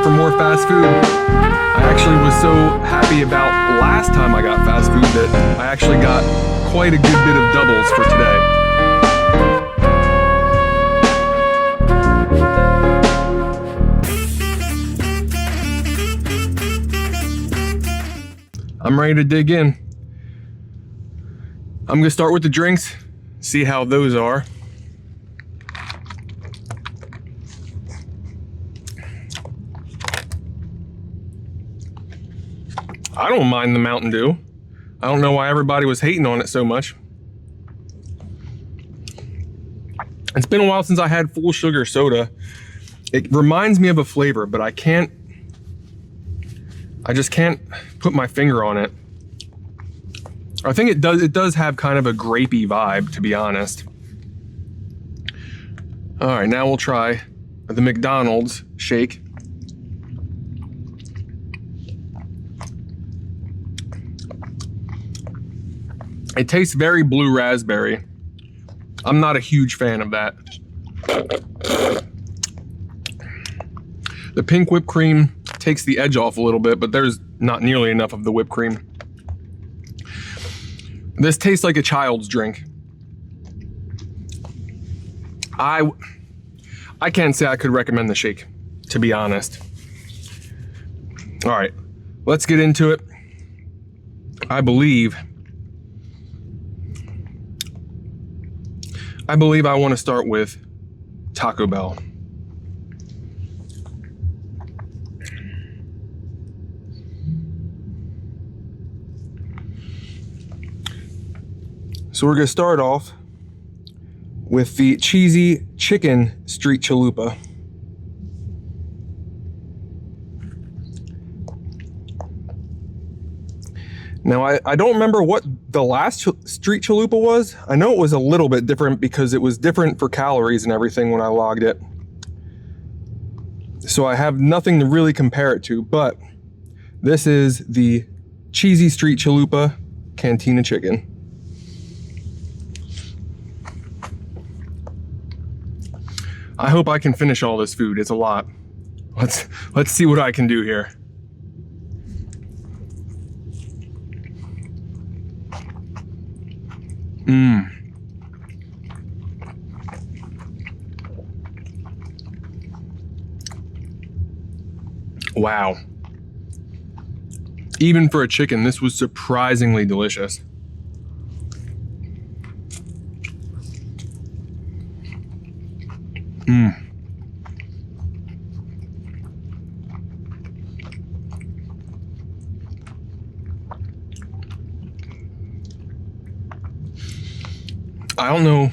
here for more fast food. I actually was so happy about last time I got fast food that I actually got quite a good bit of doubles for today. I'm ready to dig in. I'm gonna start with the drinks, see how those are. I don't mind the Mountain Dew. I don't know why everybody was hating on it so much. It's been a while since I had full sugar soda. It reminds me of a flavor, but I just can't put my finger on it. I think it does have kind of a grapey vibe, to be honest. All right, now we'll try the McDonald's shake. It tastes very blue raspberry. I'm not a huge fan of that. The pink whipped cream takes the edge off a little bit, but there's not nearly enough of the whipped cream. This tastes like a child's drink. I can't say I could recommend the shake, to be honest. All right, let's get into it. I believe I want to start with Taco Bell. So we're gonna start off with the cheesy chicken street chalupa. Now, I don't remember what the last street chalupa was. I know it was a little bit different because it was different for calories and everything when I logged it. So I have nothing to really compare it to, but this is the cheesy street chalupa Cantina chicken. I hope I can finish all this food. It's a lot. Let's see what I can do here. Wow. Even for a chicken, this was surprisingly delicious. I don't know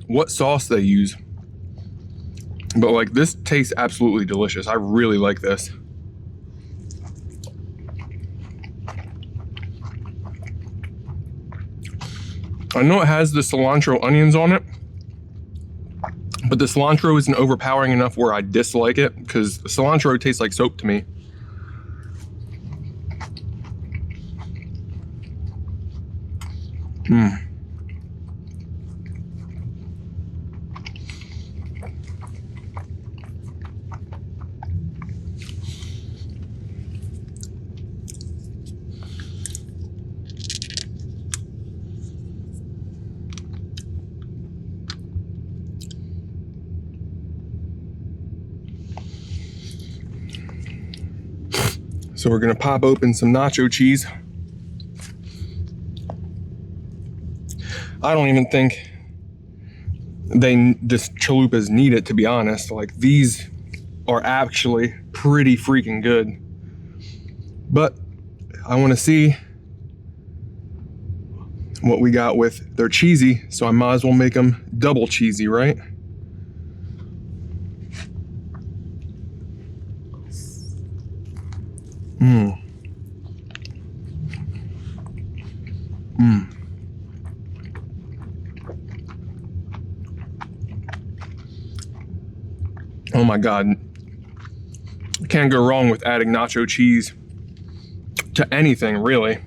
what sauce they use, but like this tastes absolutely delicious. I really like this. I know it has the cilantro onions on it, but the cilantro isn't overpowering enough where I dislike it, because cilantro tastes like soap to me. So we're gonna pop open some nacho cheese. I don't even think this chalupas need it, to be honest. Like, these are actually pretty freaking good. But I wanna see what we got with their cheesy, so I might as well make them double cheesy, right? Oh my God. Can't go wrong with adding nacho cheese to anything, really.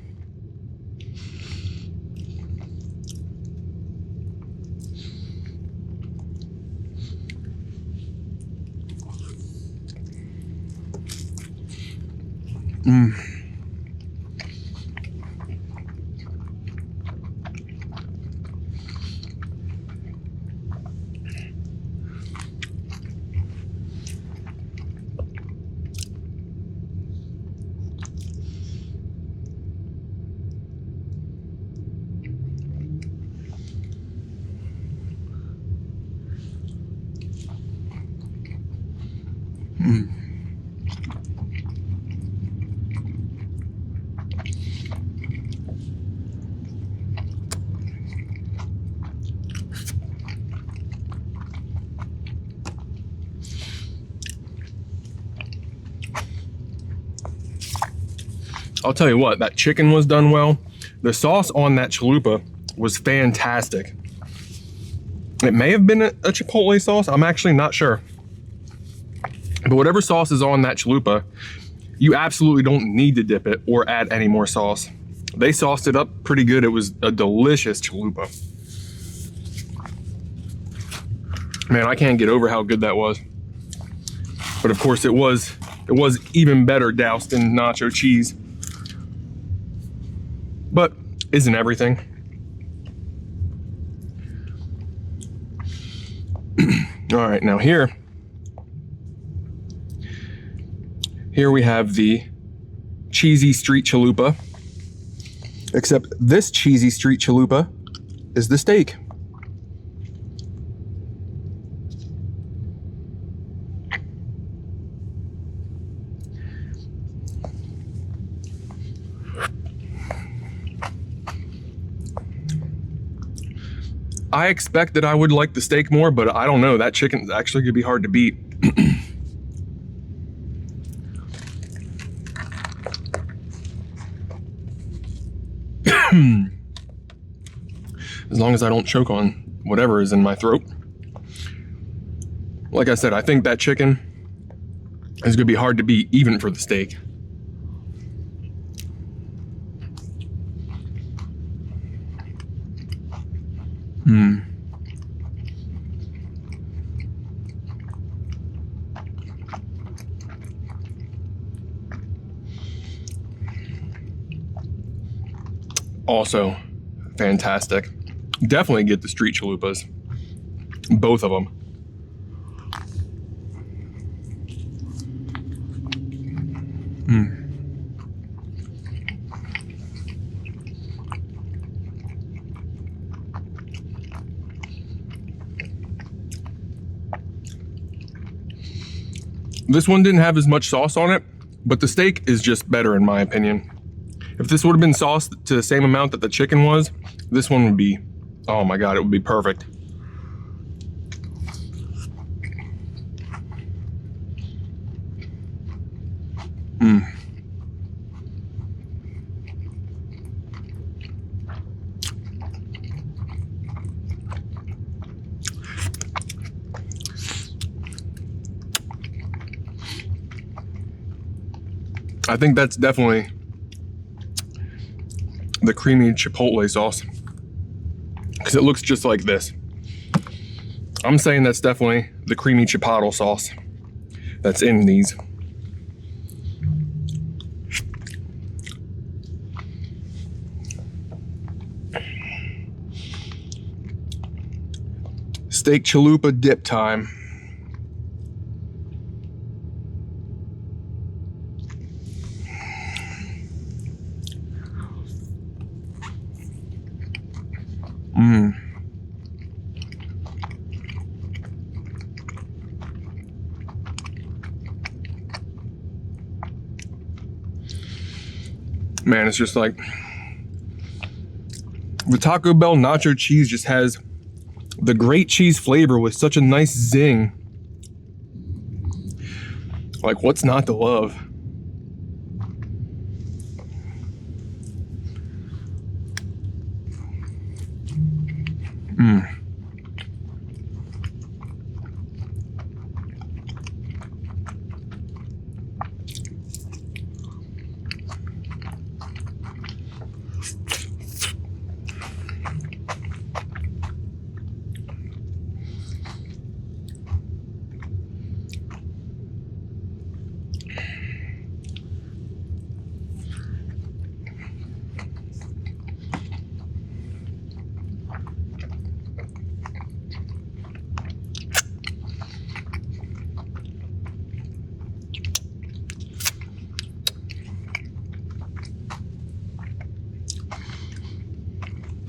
I'll tell you what, that chicken was done well. The sauce on that chalupa was fantastic. It may have been a Chipotle sauce, I'm actually not sure. But whatever sauce is on that chalupa, you absolutely don't need to dip it or add any more sauce. They sauced it up pretty good. It was a delicious chalupa. Man, I can't get over how good that was. But of course it was even better doused in nacho cheese. But isn't everything? All right, now here we have the cheesy street chalupa, except this cheesy street chalupa is the steak. I expect that I would like the steak more, but I don't know. That chicken's actually gonna be hard to beat. As long as I don't choke on whatever is in my throat. Like I said, I think that chicken is gonna be hard to beat even for the steak. Also fantastic. Definitely get the street chalupas, both of them. This one didn't have as much sauce on it, but the steak is just better in my opinion. If this would have been sauced to the same amount that the chicken was, this one would be, oh my God, it would be perfect. I think that's definitely the creamy Chipotle sauce, because it looks just like this. I'm saying that's definitely the creamy Chipotle sauce that's in these. Steak chalupa dip time. Man, it's just like the Taco Bell nacho cheese just has the great cheese flavor with such a nice zing. Like, what's not to love?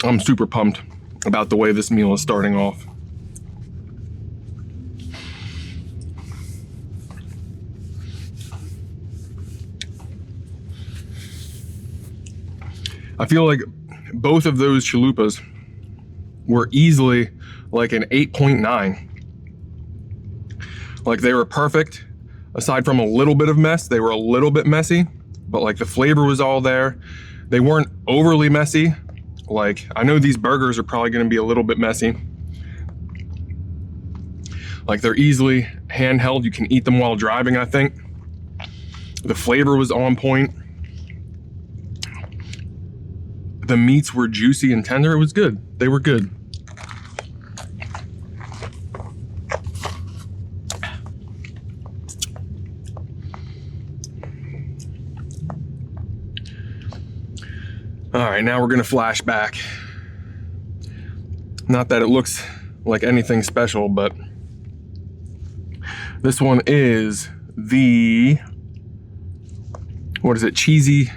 I'm super pumped about the way this meal is starting off. I feel like both of those chalupas were easily like an 8.9. Like they were perfect. Aside from a little bit of mess, they were a little bit messy, but like the flavor was all there. They weren't overly messy. Like I know these burgers are probably gonna be a little bit messy. Like they're easily handheld. You can eat them while driving, I think. The flavor was on point. The meats were juicy and tender. It was good. They were good. All right, now we're gonna flash back. Not that it looks like anything special, but this one is the, what is it? Cheesy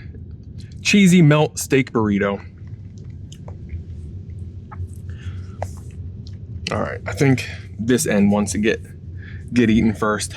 melt steak burrito. All right, I think this end wants to get eaten first.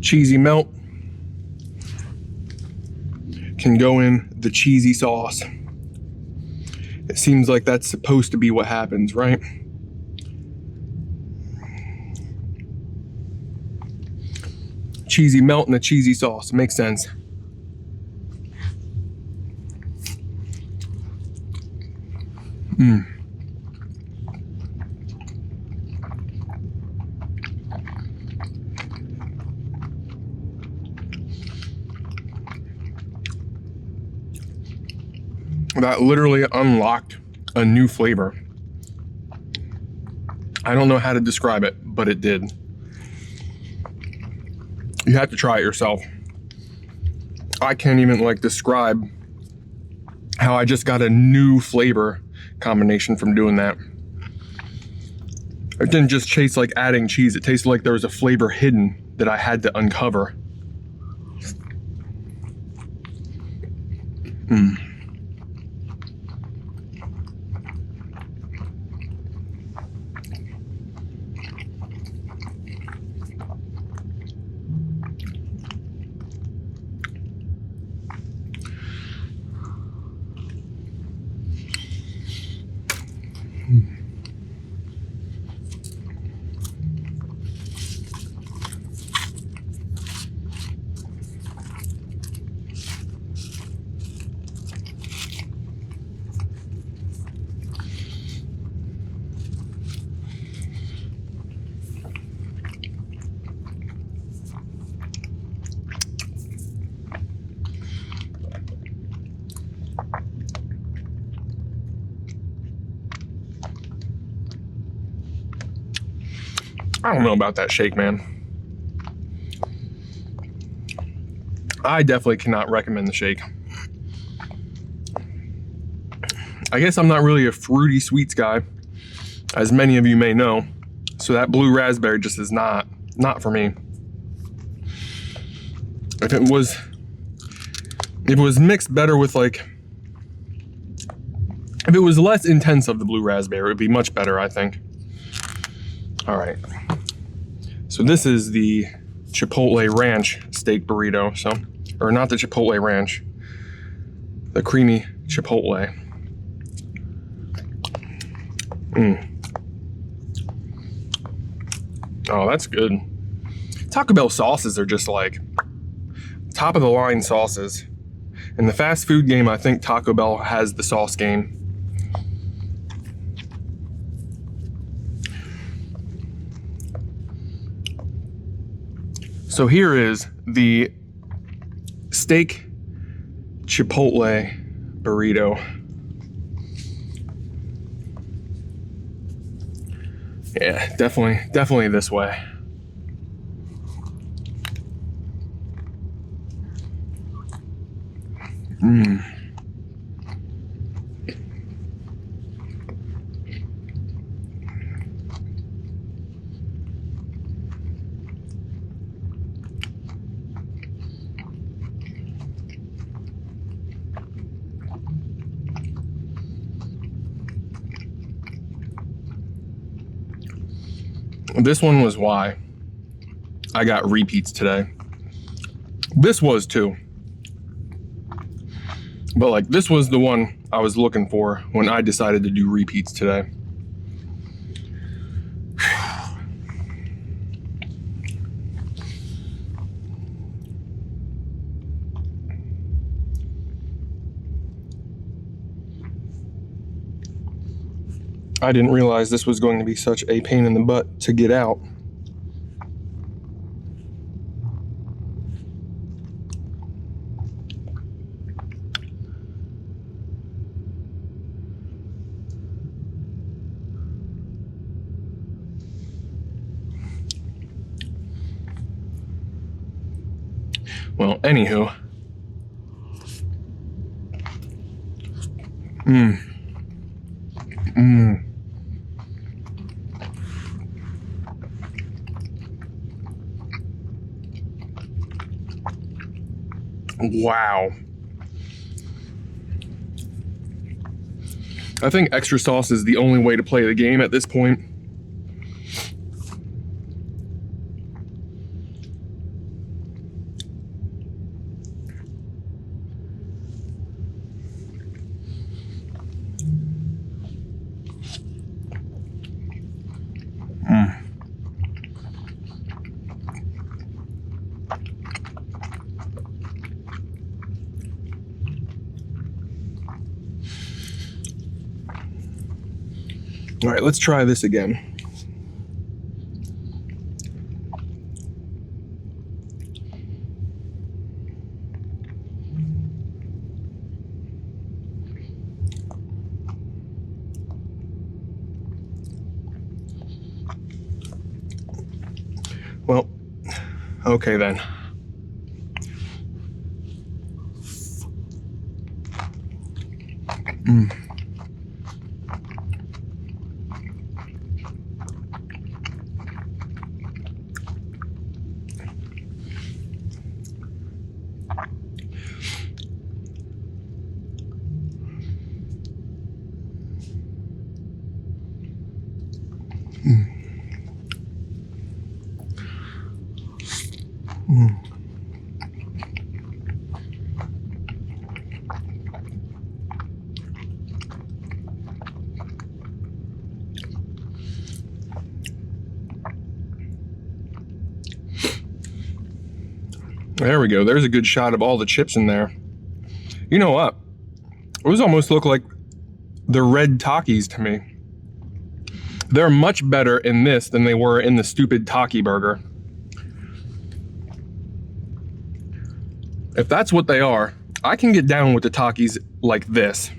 Cheesy melt can go in the cheesy sauce. It seems like that's supposed to be what happens, right? Cheesy melt and the cheesy sauce, makes sense. That literally unlocked a new flavor. I don't know how to describe it, but it did. You have to try it yourself. I can't even like describe how I just got a new flavor combination from doing that. It didn't just taste like adding cheese. It tasted like there was a flavor hidden that I had to uncover. I don't know about that shake, man. I definitely cannot recommend the shake. I guess I'm not really a fruity sweets guy, as many of you may know. So that blue raspberry just is not for me. If it was mixed better with like, if it was less intense of the blue raspberry, it would be much better, I think. All right. So this is the Chipotle Ranch steak burrito. So, or not the Chipotle Ranch, the creamy Chipotle. Oh, that's good. Taco Bell sauces are just like top of the line sauces. In the fast food game, I think Taco Bell has the sauce game. So here is the steak Chipotle burrito. Yeah, definitely this way. This one was why I got repeats today. This was too. But like, this was the one I was looking for when I decided to do repeats today. I didn't realize this was going to be such a pain in the butt to get out. Well, anywho. Wow. I think extra sauce is the only way to play the game at this point. All right, let's try this again. Well, okay then. There we go. There's a good shot of all the chips in there. You know what? Those almost look like the red Takis to me. They're much better in this than they were in the stupid Taki burger. If that's what they are, I can get down with the Takis like this.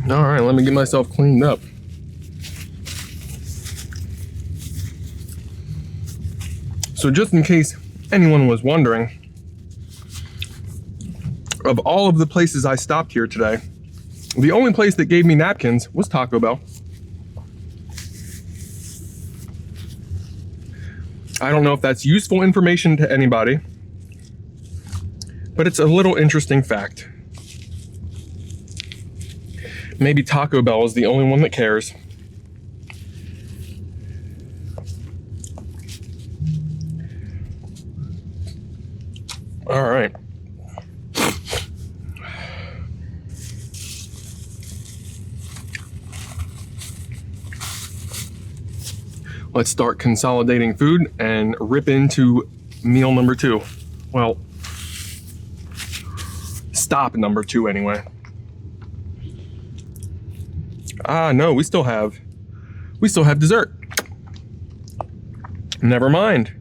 All right, let me get myself cleaned up. So just in case anyone was wondering, of all of the places I stopped here today, the only place that gave me napkins was Taco Bell. I don't know if that's useful information to anybody, but it's a little interesting fact. Maybe Taco Bell is the only one that cares. All right. Let's start consolidating food and rip into meal number 2. Well, stop number 2 anyway. No, we still have dessert. Never mind.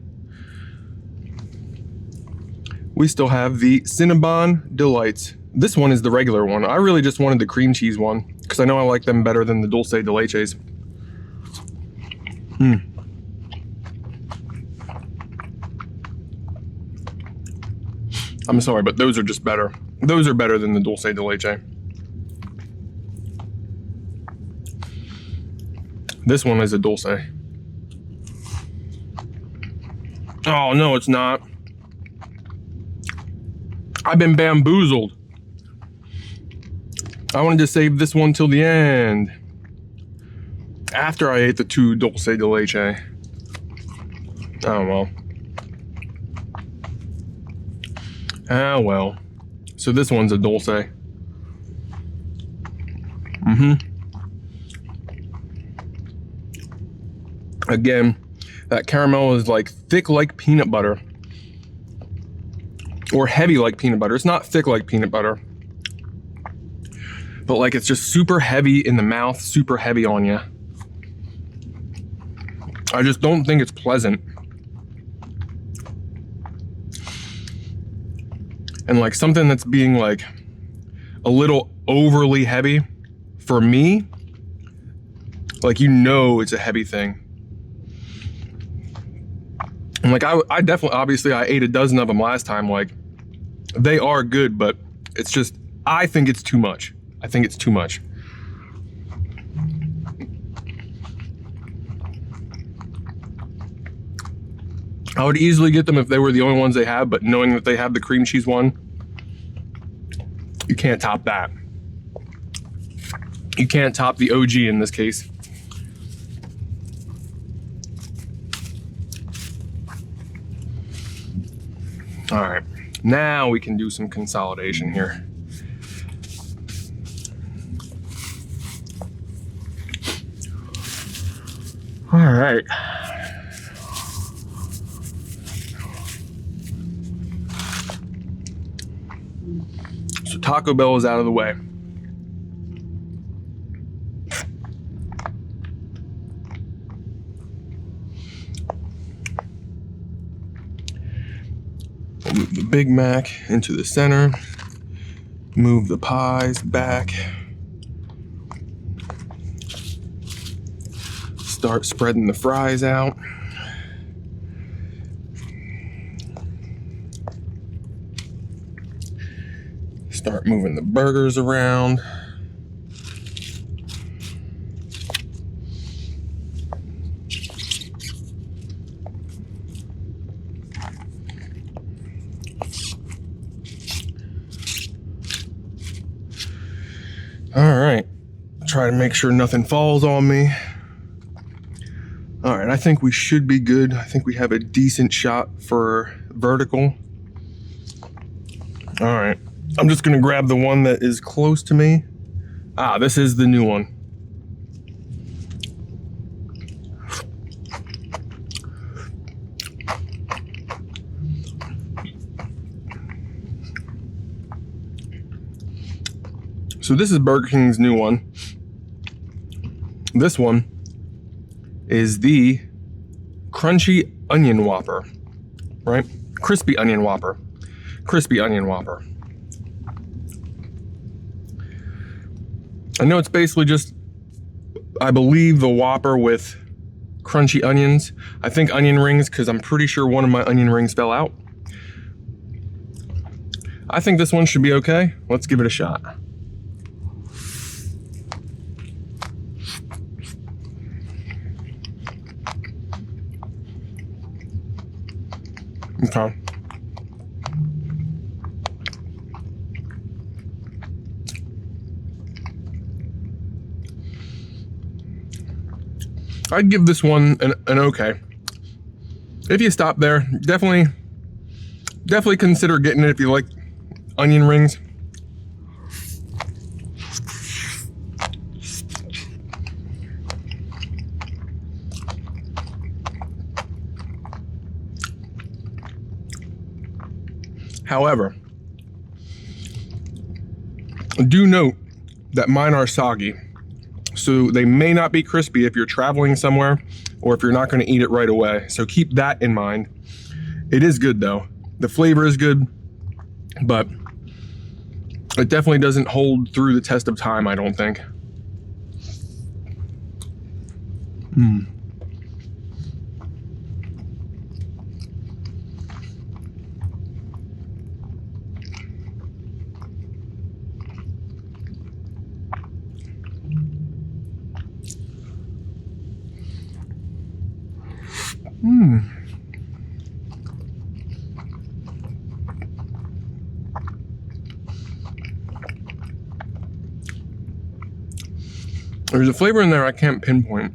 We still have the Cinnabon Delights. This one is the regular one. I really just wanted the cream cheese one because I know I like them better than the Dulce de Leches. I'm sorry, but those are just better. Those are better than the Dulce de Leche. This one is a Dulce. Oh, no, it's not. I've been bamboozled. I wanted to save this one till the end. After I ate the 2 Dulce de Leche. Oh, well. Ah, well. So this one's a Dulce. Again, that caramel is like thick like peanut butter. Or heavy like peanut butter. It's not thick like peanut butter. But like it's just super heavy in the mouth, super heavy on you. I just don't think it's pleasant. And like something that's being like a little overly heavy for me, like you know it's a heavy thing. And like I definitely, obviously I ate a dozen of them last time, like they are good, but it's just, I think it's too much. I think it's too much. I would easily get them if they were the only ones they have, but knowing that they have the cream cheese one, you can't top that. You can't top the OG in this case. All right, now we can do some consolidation here. All right. So Taco Bell is out of the way. We'll move the Big Mac into the center. Move the pies back. Start spreading the fries out. Start moving the burgers around. All right, try to make sure nothing falls on me. All right, I think we should be good. I think we have a decent shot for vertical. All right, I'm just gonna grab the one that is close to me. Ah, this is the new one. So this is Burger King's new one. This one is the Crunchy Onion Whopper, right? Crispy Onion Whopper. Crispy Onion Whopper. I know it's basically just, I believe, the Whopper with crunchy onions. I think onion rings, because I'm pretty sure one of my onion rings fell out. I think this one should be okay. Let's give it a shot. Okay. I'd give this one an okay. If you stop there, definitely consider getting it if you like onion rings. However, do note that mine are soggy, so they may not be crispy if you're traveling somewhere or if you're not going to eat it right away. So keep that in mind. It is good though. The flavor is good, but it definitely doesn't hold through the test of time, I don't think. There's a flavor in there I can't pinpoint.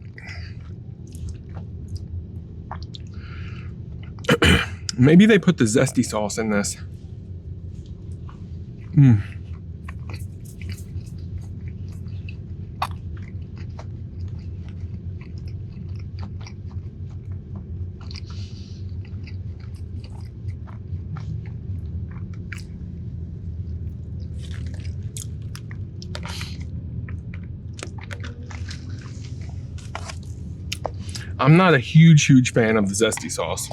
Maybe they put the zesty sauce in this. I'm not a huge fan of the zesty sauce.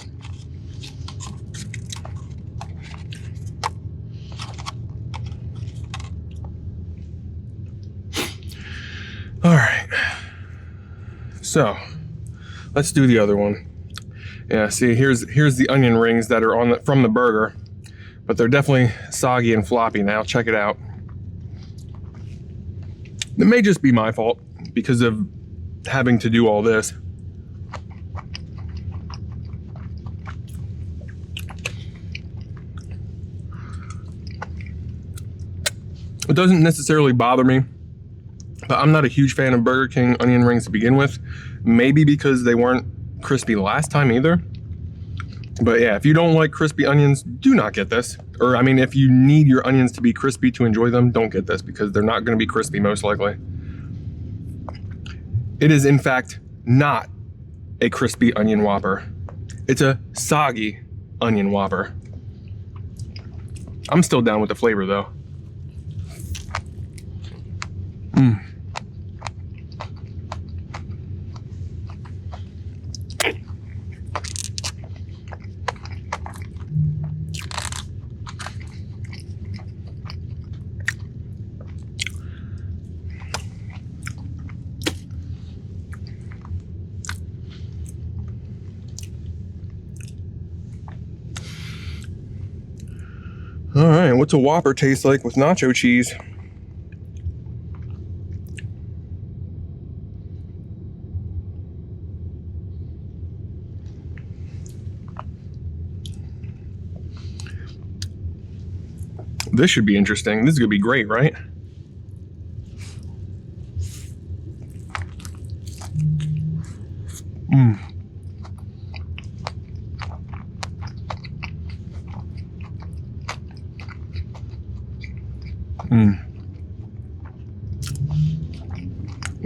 All right, so let's do the other one. Yeah, see, here's the onion rings that are from the burger, but they're definitely soggy and floppy now. Check it out. It may just be my fault because of having to do all this. It doesn't necessarily bother me, but I'm not a huge fan of Burger King onion rings to begin with. Maybe because they weren't crispy last time either. But yeah, if you don't like crispy onions, do not get this. Or I mean, if you need your onions to be crispy to enjoy them, don't get this because they're not going to be crispy most likely. It is in fact not a crispy onion Whopper. It's a soggy onion Whopper. I'm still down with the flavor though. All right, what's a Whopper taste like with nacho cheese? This should be interesting. This is gonna be great, right?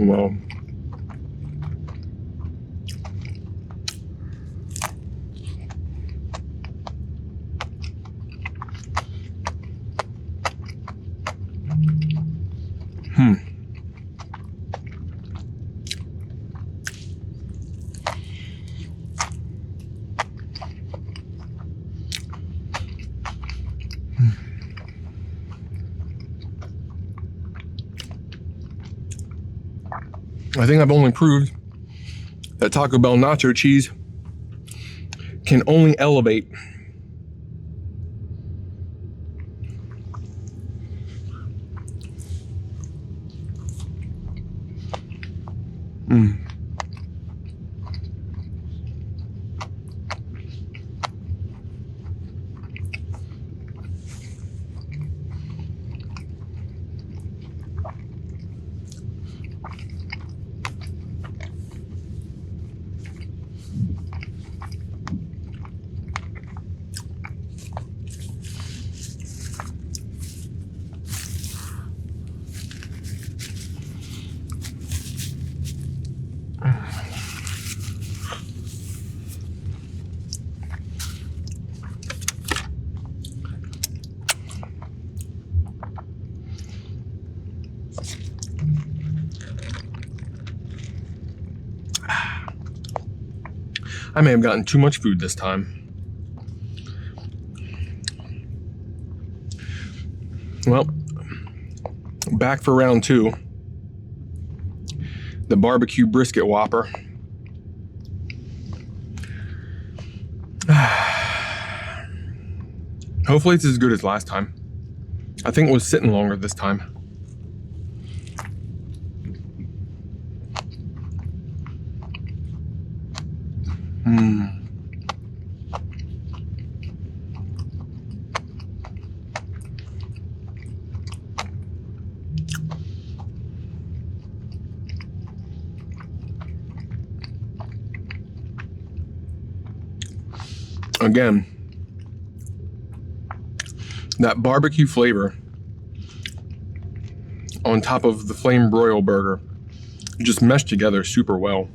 Well, I think I've only proved that Taco Bell nacho cheese can only elevate. I may have gotten too much food this time. Well, back for round 2. The BBQ Brisket Whopper. Hopefully it's as good as last time. I think it was sitting longer this time. Again, that barbecue flavor on top of the flame broil burger just meshed together super well.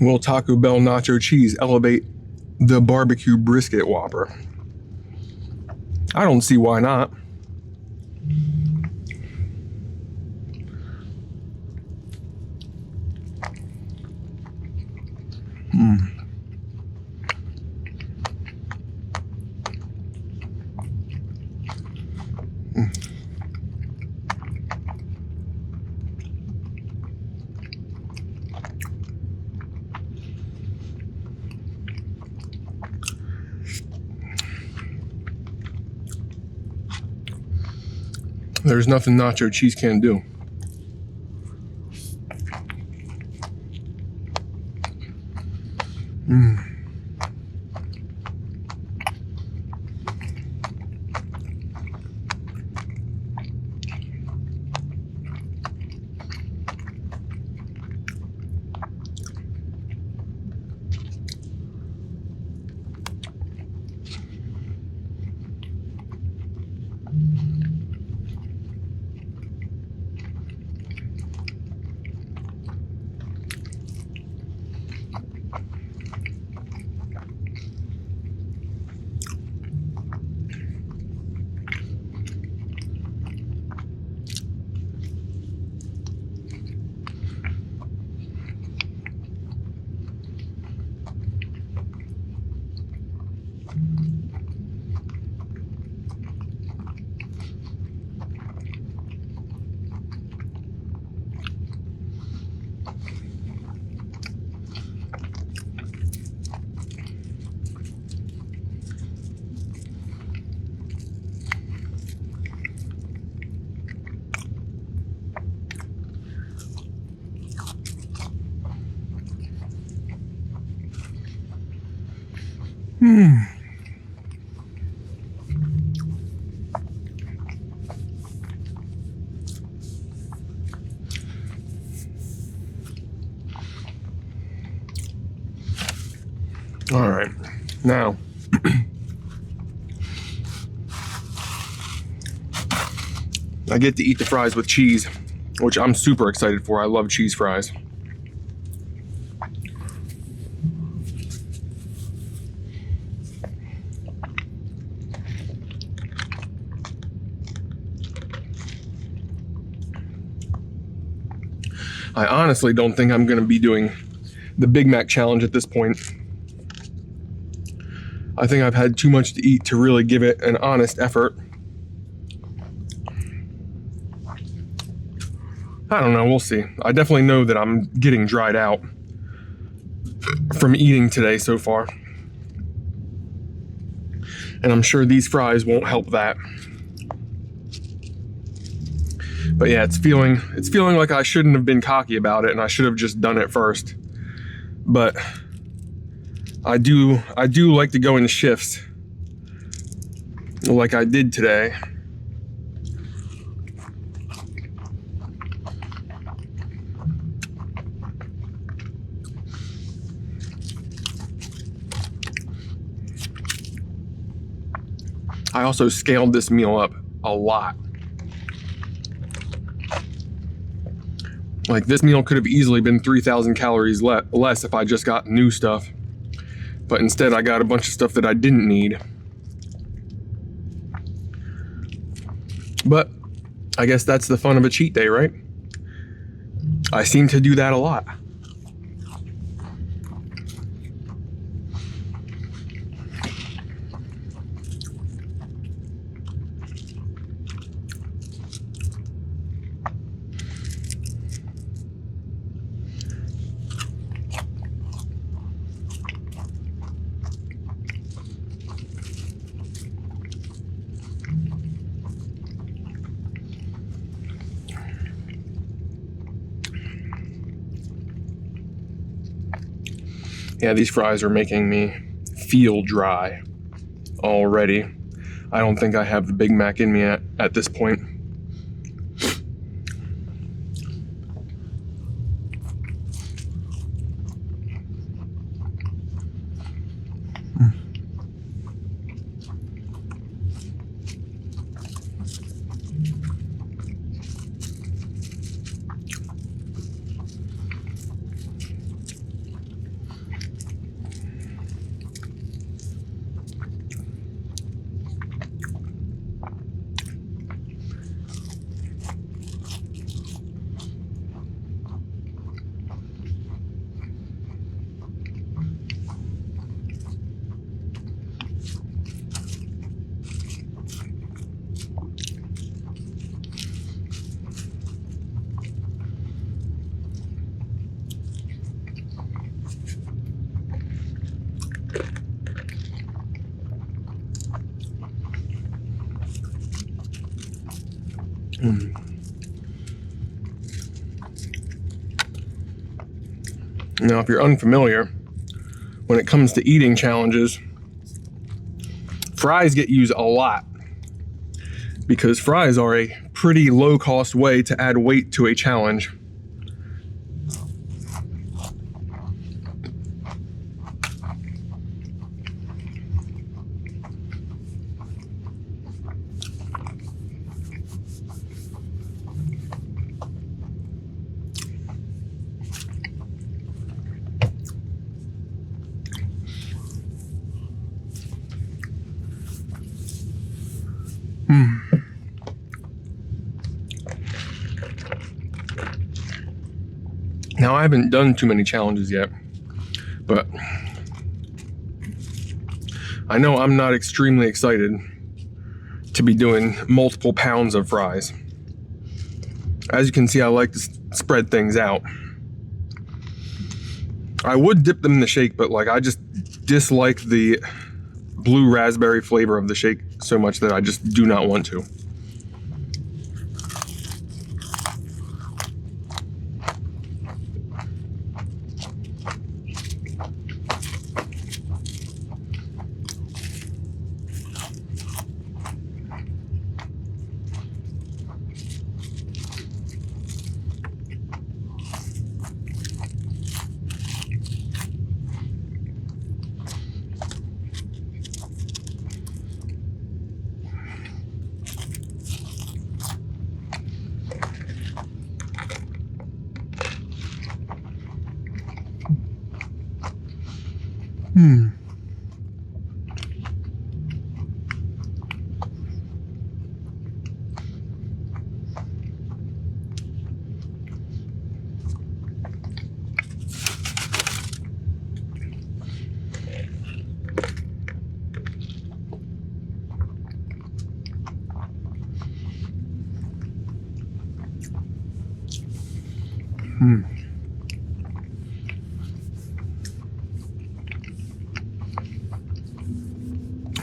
Will Taco Bell nacho cheese elevate the barbecue brisket Whopper? I don't see why not. There's nothing nacho cheese can't do. All right, now I get to eat the fries with cheese, which I'm super excited for. I love cheese fries. I honestly don't think I'm going to be doing the Big Mac challenge at this point. I think I've had too much to eat to really give it an honest effort. I don't know, we'll see. I definitely know that I'm getting dried out from eating today so far. And I'm sure these fries won't help that. But yeah, it's feeling like I shouldn't have been cocky about it and I should have just done it first. But I do like to go in shifts like I did today. I also scaled this meal up a lot. Like, this meal could have easily been 3,000 calories less if I just got new stuff. But instead I got a bunch of stuff that I didn't need. But I guess that's the fun of a cheat day, right? I seem to do that a lot. Yeah, these fries are making me feel dry already. I don't think I have the Big Mac in me at this point. Now, if you're unfamiliar, when it comes to eating challenges, fries get used a lot because fries are a pretty low-cost way to add weight to a challenge. Now, I haven't done too many challenges yet, but I know I'm not extremely excited to be doing multiple pounds of fries. As you can see, I like to spread things out. I would dip them in the shake, but like, I just dislike the blue raspberry flavor of the shake so much that I just do not want to.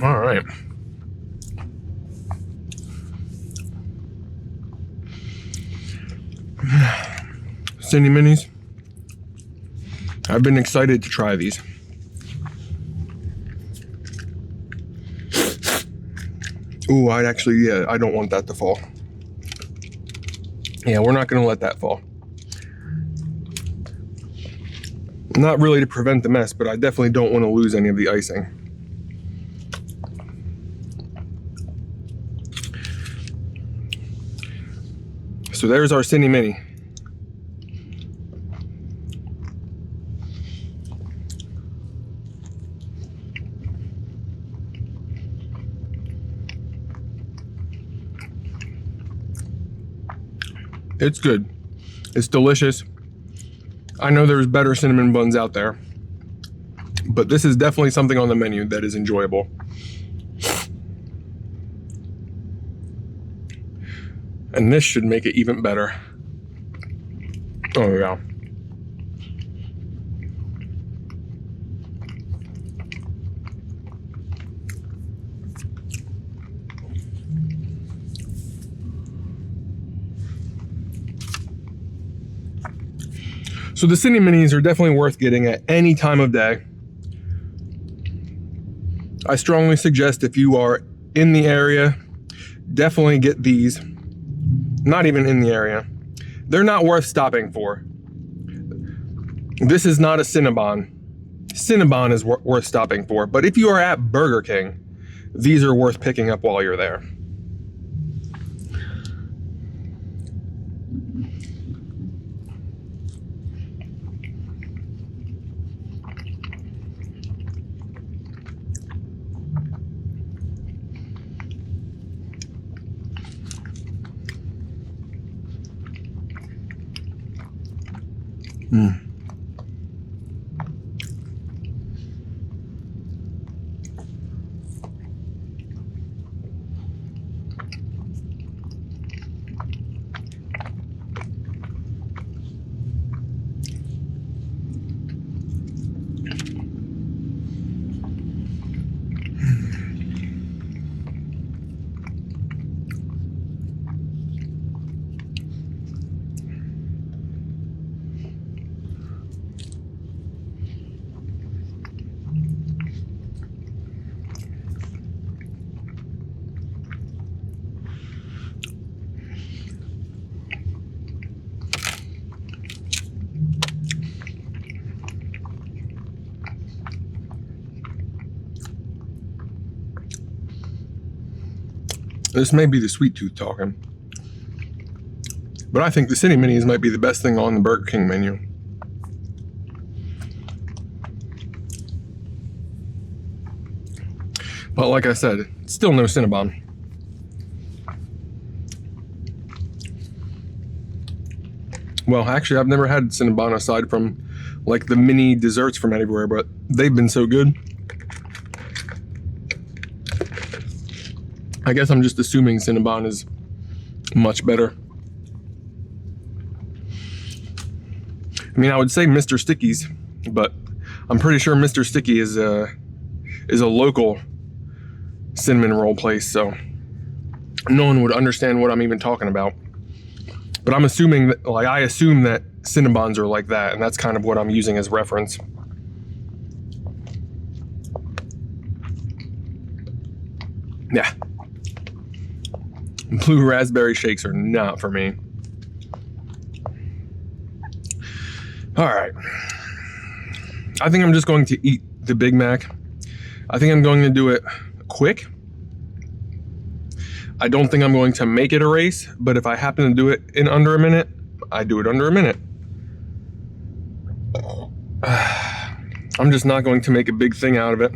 All right. Cinni Minis. I've been excited to try these. Ooh, I don't want that to fall. Yeah, we're not gonna let that fall. Not really to prevent the mess, but I definitely don't want to lose any of the icing. So there's our Cinni Mini. It's good. It's delicious. I know there's better cinnamon buns out there, but this is definitely something on the menu that is enjoyable. And this should make it even better. Oh yeah. So the Cinni Minis are definitely worth getting at any time of day. I strongly suggest if you are in the area, definitely get these. Not even in the area. They're not worth stopping for. This is not a Cinnabon. Cinnabon is worth stopping for, but if you are at Burger King, these are worth picking up while you're there. This may be the sweet tooth talking, but I think the Cinni Minis might be the best thing on the Burger King menu. But like I said, it's still no Cinnabon. Well, actually, I've never had Cinnabon aside from like the mini desserts from anywhere, but they've been so good. I guess I'm just assuming Cinnabon is much better. I mean, I would say Mr. Sticky's, but I'm pretty sure Mr. Sticky is a local cinnamon roll place, so no one would understand what I'm even talking about. But I'm assuming that, like, I assume that Cinnabons are like that, and that's kind of what I'm using as reference. Yeah. Blue raspberry shakes are not for me. All right. I think I'm just going to eat the Big Mac. I think I'm going to do it quick. I don't think I'm going to make it a race, but if I happen to do it in under a minute, I do it under a minute. I'm just not going to make a big thing out of it.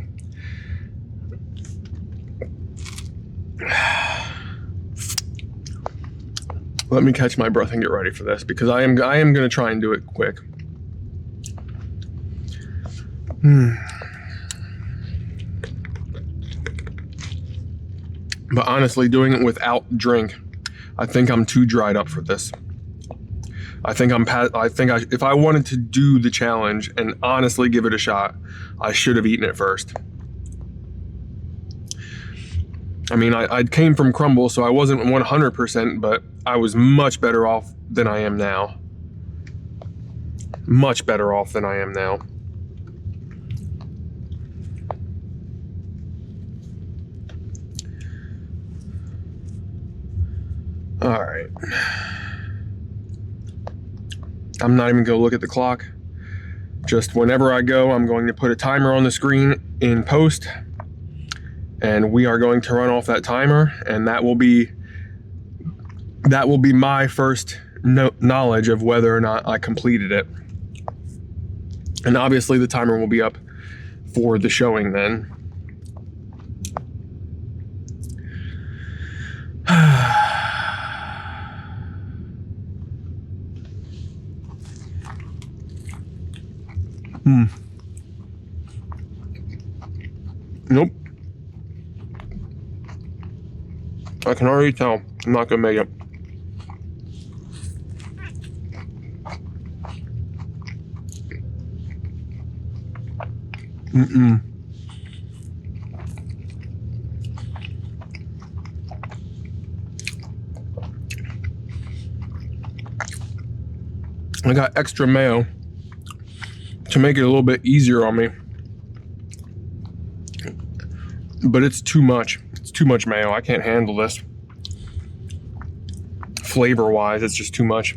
Let me catch my breath and get ready for this, because I am going to try and do it quick. But honestly, doing it without drink, I think I'm too dried up for this. I think if I wanted to do the challenge and honestly give it a shot, I should have eaten it first. I mean, I came from crumble, so I wasn't 100%, but I was much better off than I am now. Much better off than I am now. All right. I'm not even going to look at the clock. Just whenever I go, I'm going to put a timer on the screen in post, and we are going to run off that timer, and that will be my first knowledge of whether or not I completed it. And obviously the timer will be up for the showing then. Nope. I can already tell I'm not gonna make it. I got extra mayo to make it a little bit easier on me, but it's too much. It's too much mayo. I can't handle this. Flavor-wise, it's just too much.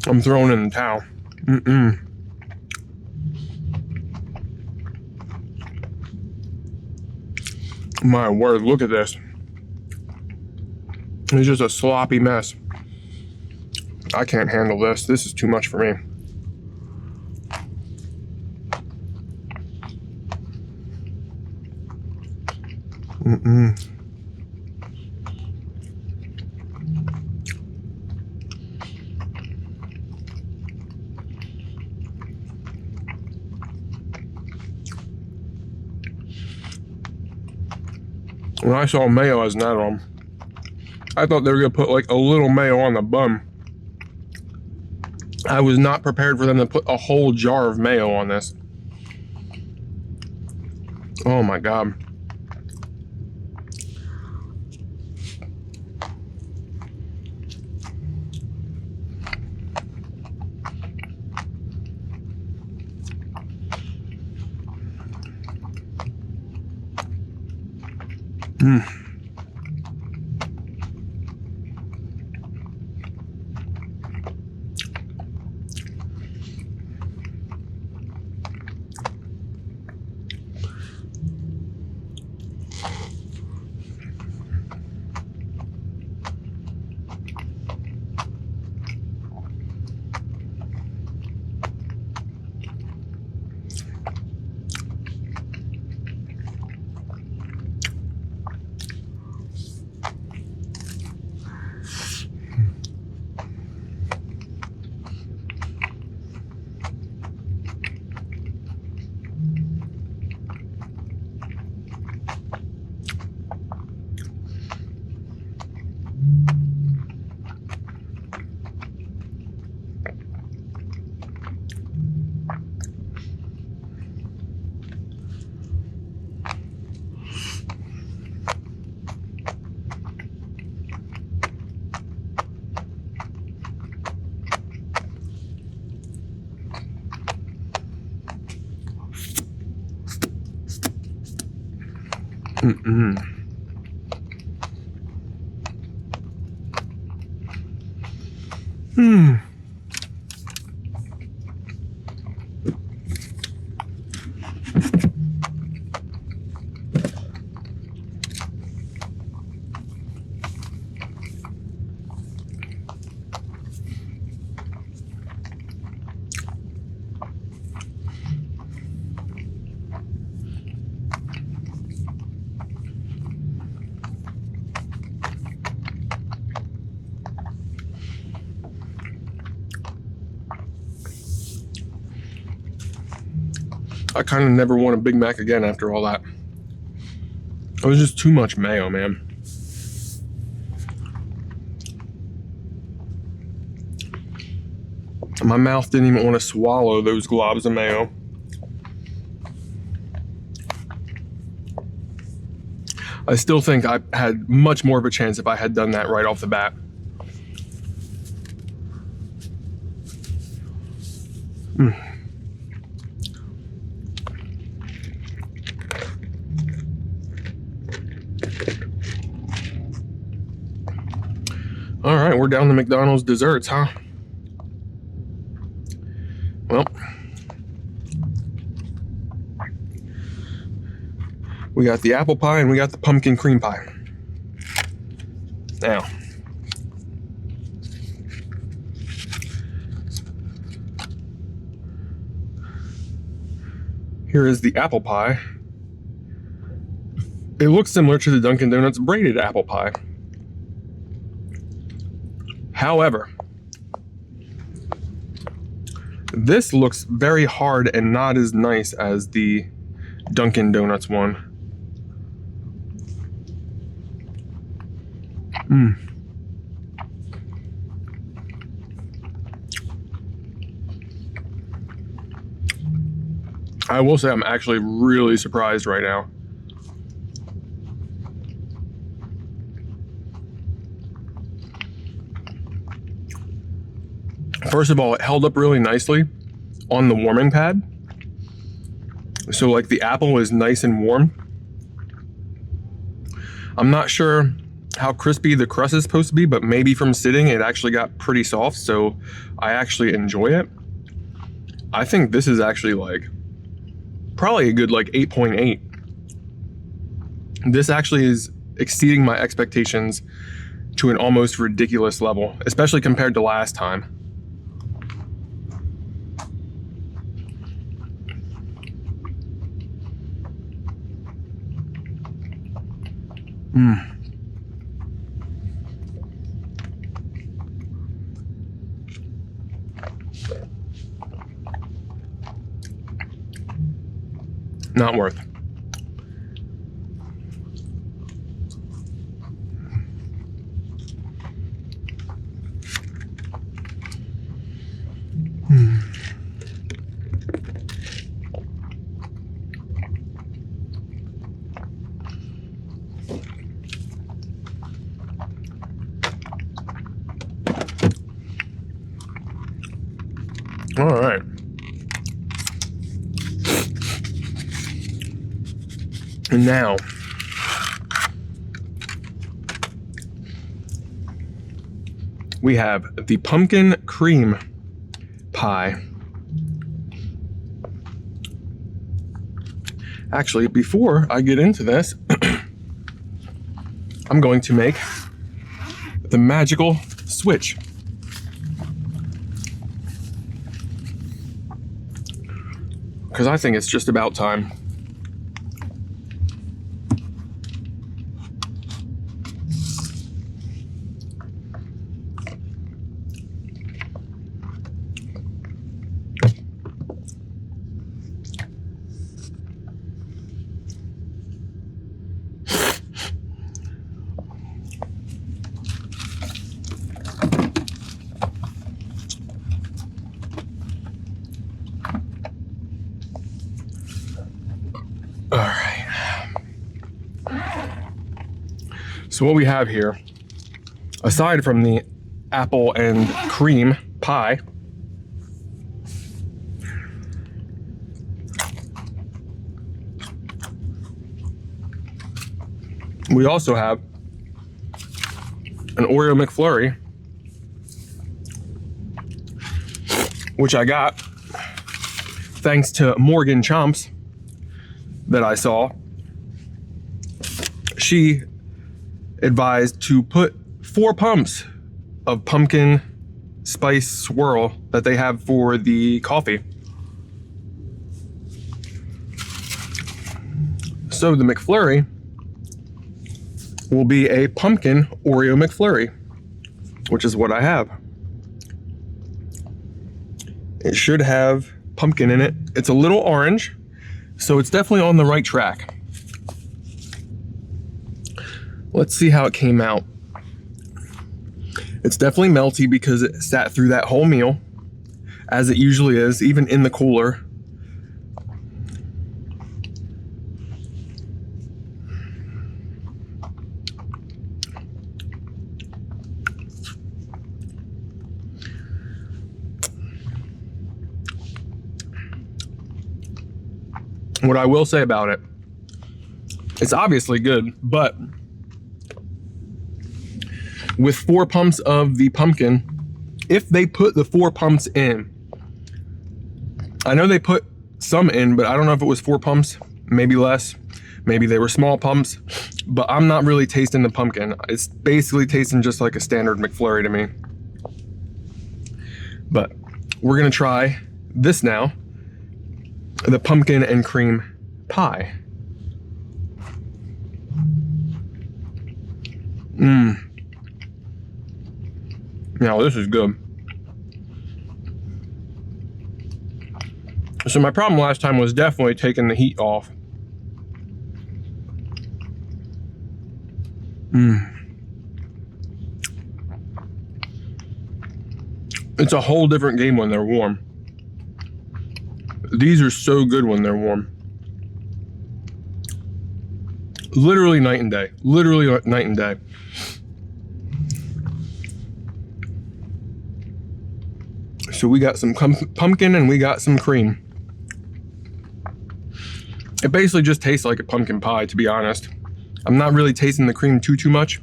I'm throwing in the towel. My word, look at this. It's just a sloppy mess. I can't handle this. This is too much for me. When I saw mayo as an add-on, I thought they were gonna put like a little mayo on the bun. I was not prepared for them to put a whole jar of mayo on this. Oh my God. I kind of never want a Big Mac again after all that. It was just too much mayo, man. My mouth didn't even want to swallow those globs of mayo. I still think I had much more of a chance if I had done that right off the bat. All right, we're down to McDonald's desserts, huh? Well, we got the apple pie and we got the pumpkin cream pie. Now, here is the apple pie. It looks similar to the Dunkin' Donuts braided apple pie. However, this looks very hard and not as nice as the Dunkin' Donuts one. I will say I'm actually really surprised right now. First of all, it held up really nicely on the warming pad. So like the apple is nice and warm. I'm not sure how crispy the crust is supposed to be, but maybe from sitting it actually got pretty soft, so I actually enjoy it. I think this is actually like probably a good like 8.8. This actually is exceeding my expectations to an almost ridiculous level, especially compared to last time. Not worth. All right. And now, we have the pumpkin cream pie. Actually, before I get into this, I'm going to make the magical switch. Because I think it's just about time. All right. So what we have here, aside from the apple and cream pie, we also have an Oreo McFlurry, which I got thanks to Morgan Chomps that I saw. She advised to put 4 pumps of pumpkin spice swirl that they have for the coffee. So the McFlurry will be a pumpkin Oreo McFlurry, which is what I have. It should have pumpkin in it. It's a little orange, so it's definitely on the right track. Let's see how it came out. It's definitely melty because it sat through that whole meal, as it usually is, even in the cooler. What I will say about it, it's obviously good, but with 4 pumps of the pumpkin, if they put the 4 pumps in, I know they put some in, but I don't know if it was 4 pumps, maybe less, maybe they were small pumps, but I'm not really tasting the pumpkin. It's basically tasting just like a standard McFlurry to me. But we're gonna try this now, the pumpkin and cream pie. Now this is good. So my problem last time was definitely taking the heat off. It's a whole different game when they're warm. These are so good when they're warm. Literally night and day. Literally night and day. So we got some pumpkin and we got some cream. It basically just tastes like a pumpkin pie, to be honest. I'm not really tasting the cream too much.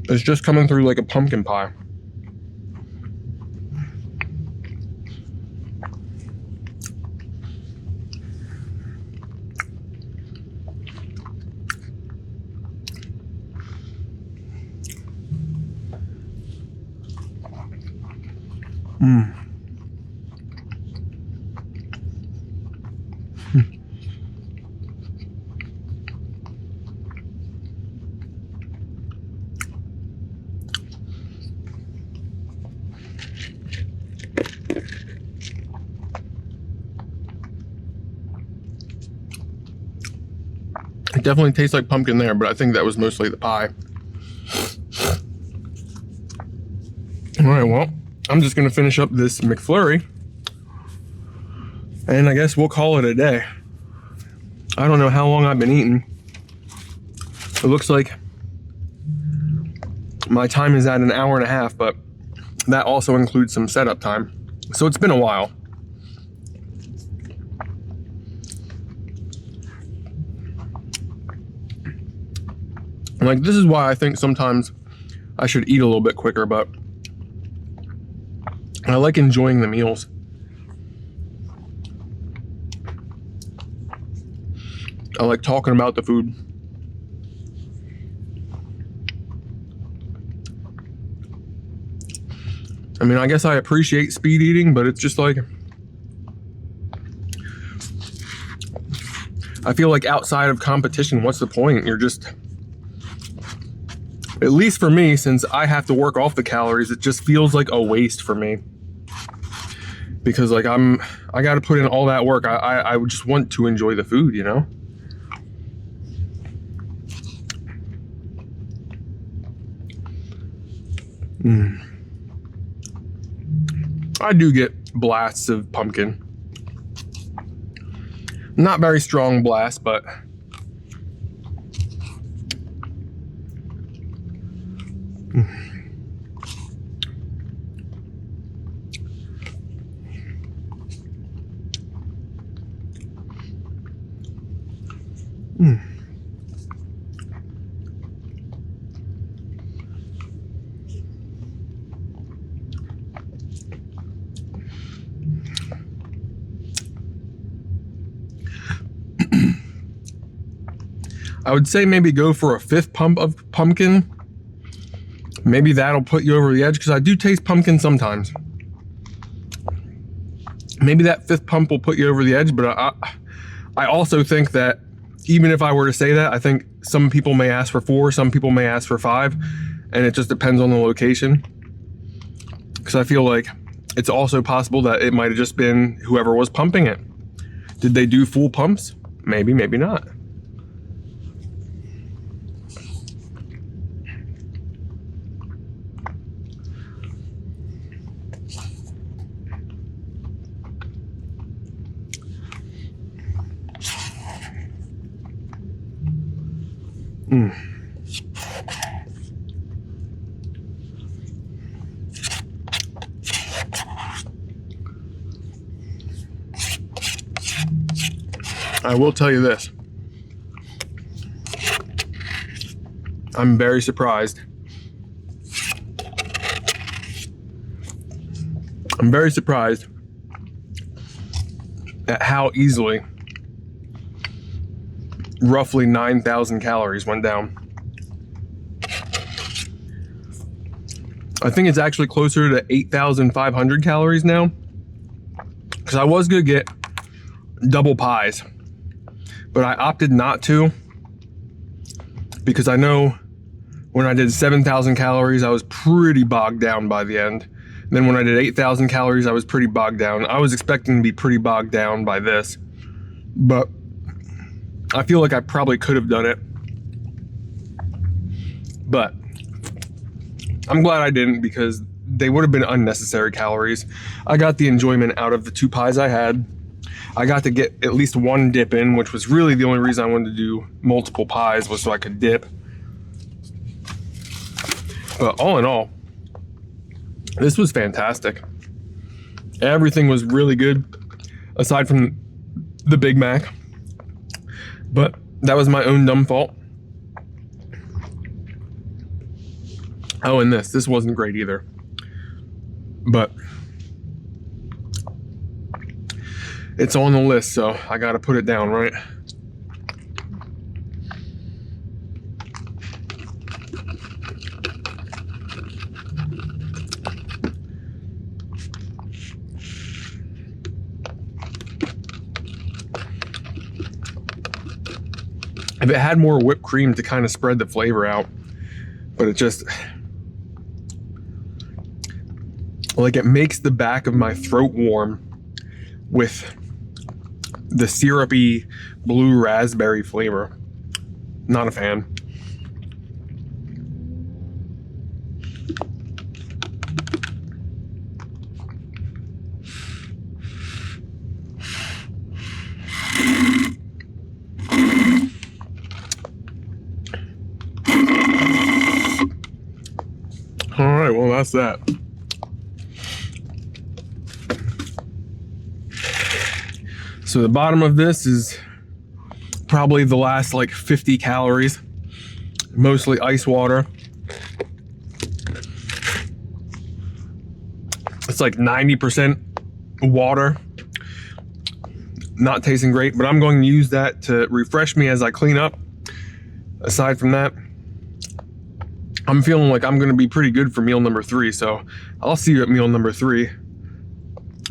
It's just coming through like a pumpkin pie. It definitely tastes like pumpkin there, but I think that was mostly the pie. All right, well, I'm just gonna finish up this McFlurry, and I guess we'll call it a day. I don't know how long I've been eating. It looks like my time is at an hour and a half, but that also includes some setup time. So it's been a while. And like, this is why I think sometimes I should eat a little bit quicker, but I like enjoying the meals. I like talking about the food. I mean, I guess I appreciate speed eating, but it's just like, I feel like outside of competition, what's the point? You're just, at least for me, since I have to work off the calories, it just feels like a waste for me. Because like I got to put in all that work. I would just want to enjoy the food, you know? I do get blasts of pumpkin. Not very strong blasts, but I would say maybe go for a 5th pump of pumpkin. Maybe that'll put you over the edge, because I do taste pumpkin sometimes. Maybe that 5th pump will put you over the edge, but I also think that even if I were to say that, I think some people may ask for 4, some people may ask for 5, and it just depends on the location. Because I feel like it's also possible that it might have just been whoever was pumping it. Did they do full pumps? Maybe, maybe not. I will tell you this. I'm very surprised. I'm very surprised at how easily roughly 9,000 calories went down. I think it's actually closer to 8,500 calories now, because I was gonna get double pies, but I opted not to because I know when I did 7,000 calories, I was pretty bogged down by the end. Then when I did 8,000 calories, I was pretty bogged down. I was expecting to be pretty bogged down by this, but I feel like I probably could have done it. But I'm glad I didn't, because they would have been unnecessary calories. I got the enjoyment out of the 2 pies I had. I got to get at least 1 dip in, which was really the only reason I wanted to do multiple pies, was so I could dip. But all in all, this was fantastic. Everything was really good, aside from the Big Mac. But that was my own dumb fault. Oh, and this wasn't great either. But it's on the list, so I gotta put it down, right? If it had more whipped cream to kind of spread the flavor out, but it just, like, it makes the back of my throat warm with the syrupy blue raspberry flavor. Not a fan. All right, well, that's that. So the bottom of this is probably the last like 50 calories, mostly ice water. It's like 90% water. Not tasting great, but I'm going to use that to refresh me as I clean up. Aside from that, I'm feeling like I'm going to be pretty good for meal number 3, so I'll see you at meal number 3.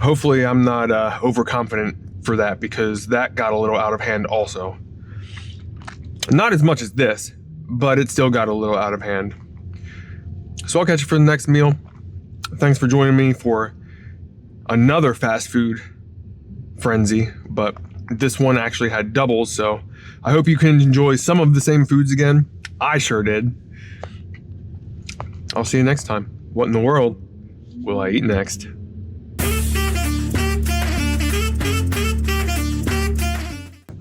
Hopefully I'm not overconfident for that, because that got a little out of hand also. Not as much as this, but it still got a little out of hand. So I'll catch you for the next meal. Thanks for joining me for another fast food frenzy, but this one actually had doubles, so I hope you can enjoy some of the same foods again. I sure did. I'll see you next time. What in the world will I eat next?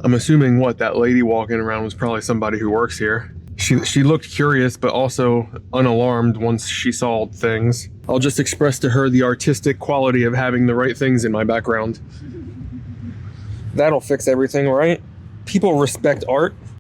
I'm assuming that lady walking around was probably somebody who works here. She looked curious, but also unalarmed once she saw things. I'll just express to her the artistic quality of having the right things in my background. That'll fix everything, right? People respect art.